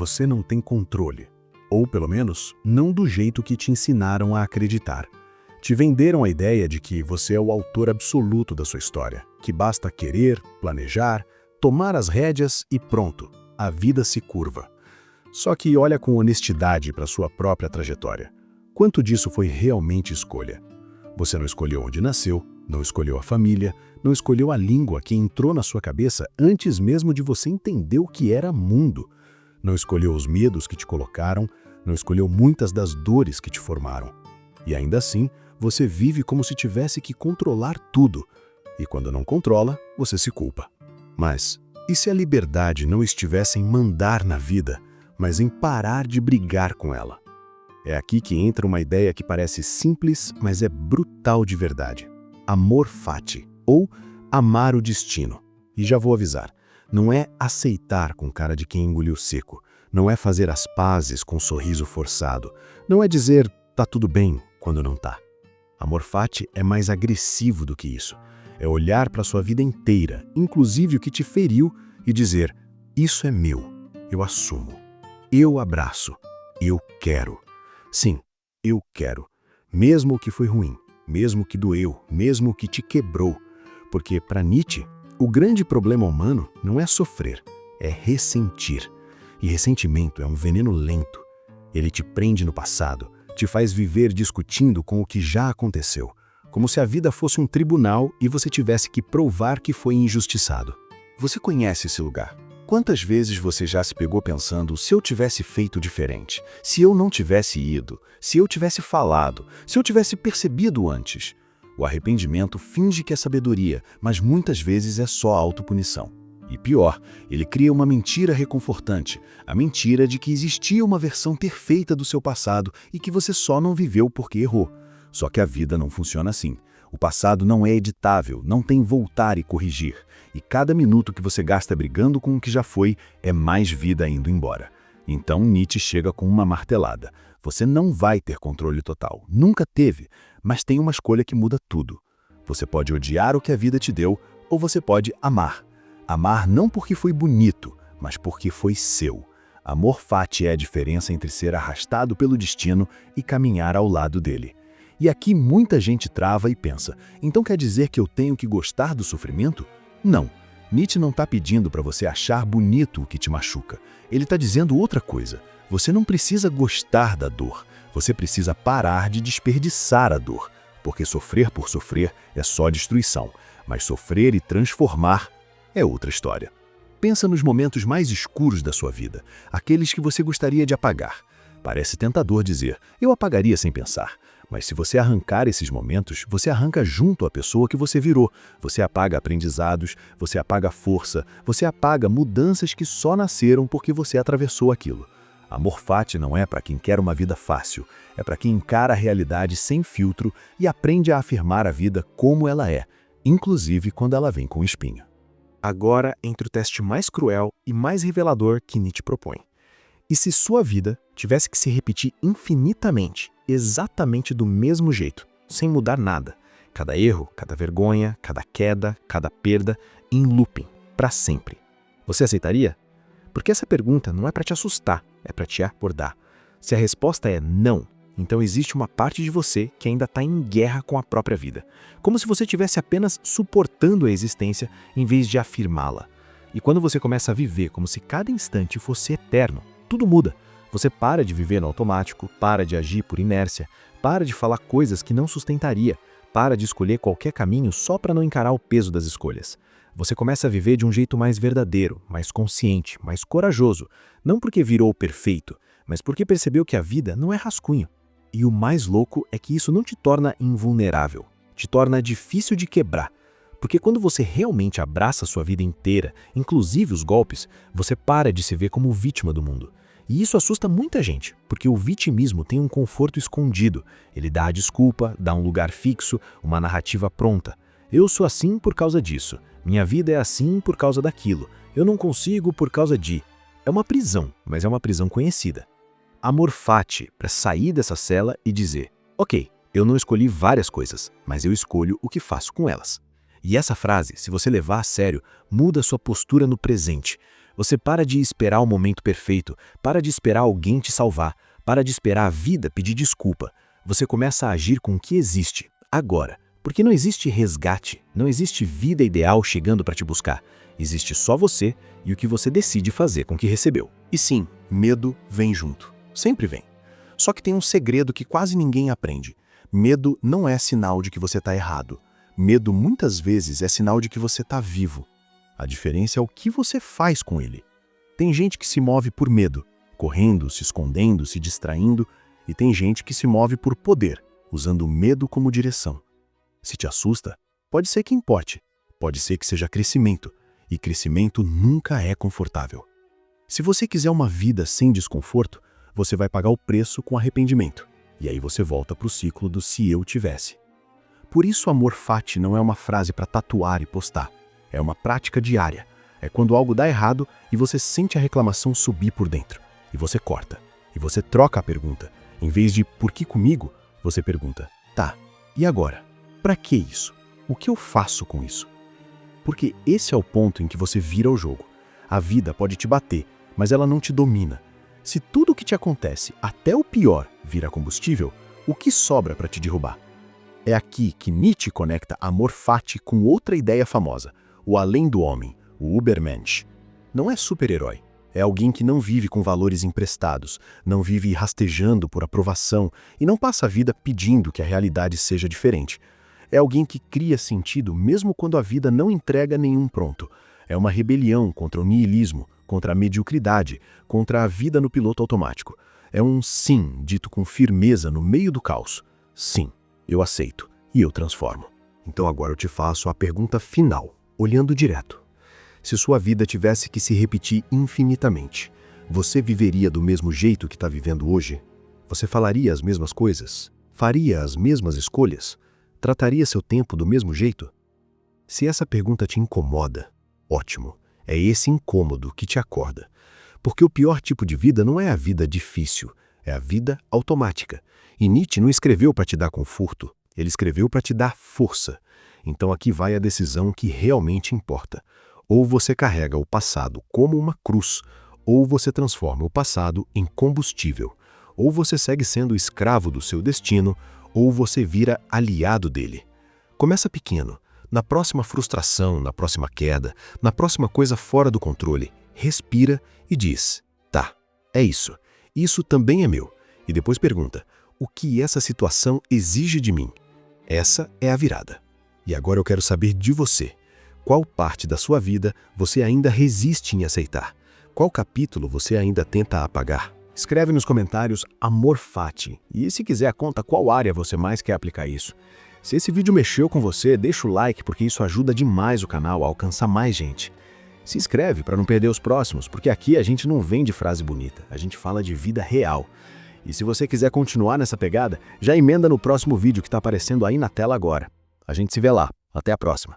você não tem controle. Ou, pelo menos, não do jeito que te ensinaram a acreditar. Te venderam a ideia de que você é o autor absoluto da sua história, que basta querer, planejar, tomar as rédeas e pronto, a vida se curva. Só que olha com honestidade para sua própria trajetória. Quanto disso foi realmente escolha? Você não escolheu onde nasceu, não escolheu a família, não escolheu a língua que entrou na sua cabeça antes mesmo de você entender o que era mundo. Não escolheu os medos que te colocaram, não escolheu muitas das dores que te formaram. E ainda assim, você vive como se tivesse que controlar tudo. E quando não controla, você se culpa. Mas, e se a liberdade não estivesse em mandar na vida, mas em parar de brigar com ela? É aqui que entra uma ideia que parece simples, mas é brutal de verdade. Amor fati, ou amar o destino. E já vou avisar, não é aceitar com cara de quem engoliu seco, não é fazer as pazes com um sorriso forçado, não é dizer tá tudo bem quando não tá. Amor fati é mais agressivo do que isso. É olhar para sua vida inteira, inclusive o que te feriu, e dizer: isso é meu, eu assumo, eu abraço, eu quero. Sim, eu quero. Mesmo o que foi ruim, mesmo o que doeu, mesmo o que te quebrou. Porque, para Nietzsche, o grande problema humano não é sofrer, é ressentir. E ressentimento é um veneno lento. Ele te prende no passado, te faz viver discutindo com o que já aconteceu, como se a vida fosse um tribunal e você tivesse que provar que foi injustiçado. Você conhece esse lugar? Quantas vezes você já se pegou pensando, se eu tivesse feito diferente, se eu não tivesse ido, se eu tivesse falado, se eu tivesse percebido antes? O arrependimento finge que é sabedoria, mas muitas vezes é só autopunição. E pior, ele cria uma mentira reconfortante, a mentira de que existia uma versão perfeita do seu passado e que você só não viveu porque errou. Só que a vida não funciona assim. O passado não é editável, não tem voltar e corrigir. E cada minuto que você gasta brigando com o que já foi, é mais vida indo embora. Então Nietzsche chega com uma martelada. Você não vai ter controle total, nunca teve, mas tem uma escolha que muda tudo. Você pode odiar o que a vida te deu, ou você pode amar. Amar não porque foi bonito, mas porque foi seu. Amor fati é a diferença entre ser arrastado pelo destino e caminhar ao lado dele. E aqui muita gente trava e pensa, então quer dizer que eu tenho que gostar do sofrimento? Não. Nietzsche não está pedindo para você achar bonito o que te machuca. Ele está dizendo outra coisa. Você não precisa gostar da dor. Você precisa parar de desperdiçar a dor. Porque sofrer por sofrer é só destruição. Mas sofrer e transformar é outra história. Pensa nos momentos mais escuros da sua vida, aqueles que você gostaria de apagar. Parece tentador dizer, eu apagaria sem pensar. Mas se você arrancar esses momentos, você arranca junto a pessoa que você virou. Você apaga aprendizados, você apaga força, você apaga mudanças que só nasceram porque você atravessou aquilo. Amor fati não é para quem quer uma vida fácil, é para quem encara a realidade sem filtro e aprende a afirmar a vida como ela é, inclusive quando ela vem com espinho. Agora, entre o teste mais cruel e mais revelador que Nietzsche propõe. E se sua vida tivesse que se repetir infinitamente, exatamente do mesmo jeito, sem mudar nada, cada erro, cada vergonha, cada queda, cada perda, em looping, para sempre, você aceitaria? Porque essa pergunta não é para te assustar, é para te acordar. Se a resposta é não, então existe uma parte de você que ainda está em guerra com a própria vida, como se você estivesse apenas suportando a existência em vez de afirmá-la. E quando você começa a viver como se cada instante fosse eterno, tudo muda. Você para de viver no automático, para de agir por inércia, para de falar coisas que não sustentaria, para de escolher qualquer caminho só para não encarar o peso das escolhas. Você começa a viver de um jeito mais verdadeiro, mais consciente, mais corajoso, não porque virou perfeito, mas porque percebeu que a vida não é rascunho. E o mais louco é que isso não te torna invulnerável, te torna difícil de quebrar. Porque quando você realmente abraça a sua vida inteira, inclusive os golpes, você para de se ver como vítima do mundo. E isso assusta muita gente, porque o vitimismo tem um conforto escondido. Ele dá a desculpa, dá um lugar fixo, uma narrativa pronta. Eu sou assim por causa disso. Minha vida é assim por causa daquilo. Eu não consigo por causa de... É uma prisão, mas é uma prisão conhecida. Amor fati, para sair dessa cela e dizer, ok, eu não escolhi várias coisas, mas eu escolho o que faço com elas. E essa frase, se você levar a sério, muda sua postura no presente. Você para de esperar o momento perfeito, para de esperar alguém te salvar, para de esperar a vida pedir desculpa. Você começa a agir com o que existe, agora. Porque não existe resgate, não existe vida ideal chegando para te buscar. Existe só você e o que você decide fazer com o que recebeu. E sim, medo vem junto. Sempre vem. Só que tem um segredo que quase ninguém aprende. Medo não é sinal de que você está errado. Medo muitas vezes é sinal de que você está vivo. A diferença é o que você faz com ele. Tem gente que se move por medo, correndo, se escondendo, se distraindo, e tem gente que se move por poder, usando o medo como direção. Se te assusta, pode ser que importe, pode ser que seja crescimento, e crescimento nunca é confortável. Se você quiser uma vida sem desconforto, você vai pagar o preço com arrependimento, e aí você volta para o ciclo do se eu tivesse. Por isso amor fati não é uma frase para tatuar e postar, é uma prática diária. É quando algo dá errado e você sente a reclamação subir por dentro, e você corta, e você troca a pergunta. Em vez de por que comigo, você pergunta, tá, e agora? Para que isso? O que eu faço com isso? Porque esse é o ponto em que você vira o jogo. A vida pode te bater, mas ela não te domina. Se tudo o que te acontece, até o pior, vira combustível, o que sobra para te derrubar? É aqui que Nietzsche conecta amor fati com outra ideia famosa, o além do homem, o Übermensch. Não é super-herói. É alguém que não vive com valores emprestados, não vive rastejando por aprovação e não passa a vida pedindo que a realidade seja diferente. É alguém que cria sentido mesmo quando a vida não entrega nenhum pronto. É uma rebelião contra o niilismo, contra a mediocridade, contra a vida no piloto automático. É um sim dito com firmeza no meio do caos. Sim, eu aceito e eu transformo. Então agora eu te faço a pergunta final, olhando direto. Se sua vida tivesse que se repetir infinitamente, você viveria do mesmo jeito que está vivendo hoje? Você falaria as mesmas coisas? Faria as mesmas escolhas? Trataria seu tempo do mesmo jeito? Se essa pergunta te incomoda, ótimo, é esse incômodo que te acorda. Porque o pior tipo de vida não é a vida difícil, é a vida automática. E Nietzsche não escreveu para te dar conforto, ele escreveu para te dar força. Então aqui vai a decisão que realmente importa. Ou você carrega o passado como uma cruz, ou você transforma o passado em combustível. Ou você segue sendo escravo do seu destino, ou você vira aliado dele. Começa pequeno. Na próxima frustração, na próxima queda, na próxima coisa fora do controle, respira e diz, tá, é isso. Isso também é meu. E depois pergunta, o que essa situação exige de mim? Essa é a virada. E agora eu quero saber de você. Qual parte da sua vida você ainda resiste em aceitar? Qual capítulo você ainda tenta apagar? Escreve nos comentários Amor Fati. E se quiser, conta qual área você mais quer aplicar isso. Se esse vídeo mexeu com você, deixa o like porque isso ajuda demais o canal a alcançar mais gente. Se inscreve para não perder os próximos, porque aqui a gente não vende frase bonita, a gente fala de vida real. E se você quiser continuar nessa pegada, já emenda no próximo vídeo que está aparecendo aí na tela agora. A gente se vê lá. Até a próxima.